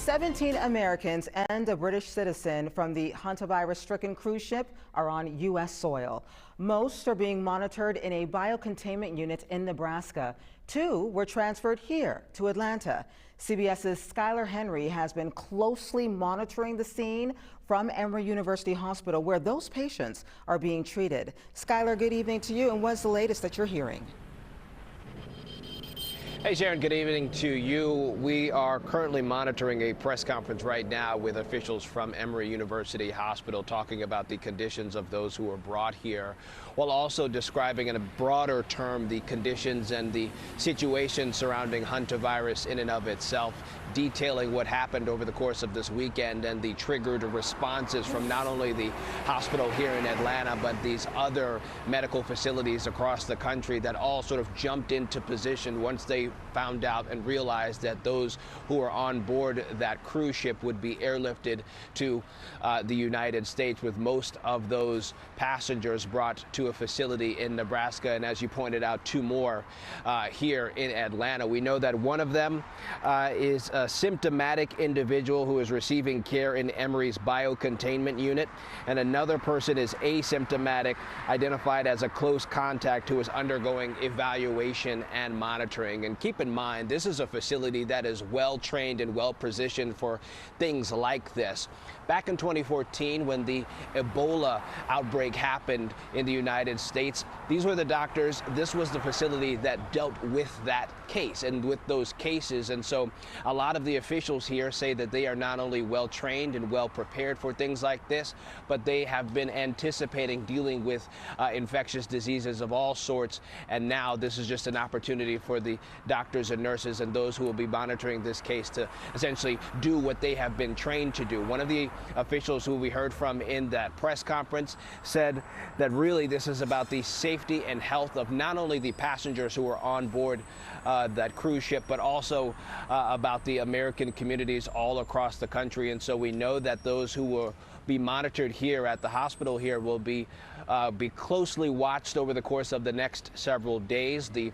17 Americans and a British citizen from the hantavirus-stricken cruise ship are on U.S. soil. Most are being monitored in a biocontainment unit in Nebraska. 2 were transferred here to Atlanta. CBS's Skylar Henry has been closely monitoring the scene from Emory University Hospital, where those patients are being treated. Skylar, good evening to you, and what's the latest that you're hearing? Hey Sharon, good evening to you. We are currently monitoring a press conference right now with officials from Emory University Hospital talking about the conditions of those who were brought here, while also describing in a broader term the conditions and the situation surrounding hantavirus in and of itself, detailing what happened over the course of this weekend and the triggered responses from not only the hospital here in Atlanta, but these other medical facilities across the country that all sort of jumped into position once they found out and realized that those who were on board that cruise ship would be airlifted to the United States, with most of those passengers brought to a facility in Nebraska. And as you pointed out, 2 more here in Atlanta. We know that one of them is a symptomatic individual who is receiving care in Emory's biocontainment unit, and another person is asymptomatic, identified as a close contact who is undergoing evaluation and monitoring. And keep in mind, this is a facility that is well trained and well positioned for things like this. Back in 2014, when the Ebola outbreak happened in the United States, these were the doctors, this was the facility that dealt with that case and with those cases. And so a lot of the officials here say that they are not only well trained and well prepared for things like this, but they have been anticipating dealing with infectious diseases of all sorts. And now this is just an opportunity for the doctors and nurses and those who will be monitoring this case to essentially do what they have been trained to do. One of the officials who we heard from in that press conference said that really this is about the safety and health of not only the passengers who are on board that cruise ship, but also about the American communities all across the country. And so we know that those who will be monitored here at the hospital here will be closely watched over the course of the next several days. The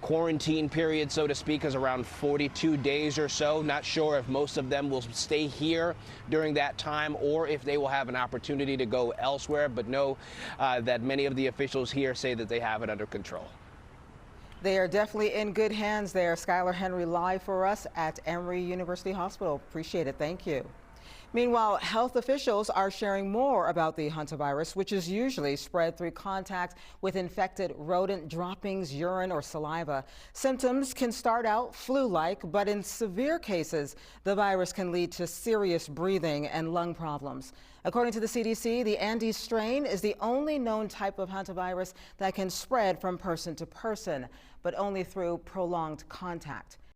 quarantine period, so to speak, is around 42 days or so. Not sure if most of them will stay here during that time or if they will have an opportunity to go elsewhere, but know that many of the officials here say that they have it under control. They are definitely in good hands there. Skylar Henry live for us at Emory University Hospital. Appreciate it. Thank you. Meanwhile, health officials are sharing more about the hantavirus, which is usually spread through contact with infected rodent droppings, urine, or saliva. Symptoms can start out flu-like, but in severe cases, the virus can lead to serious breathing and lung problems. According to the CDC, the Andes strain is the only known type of hantavirus that can spread from person to person, but only through prolonged contact.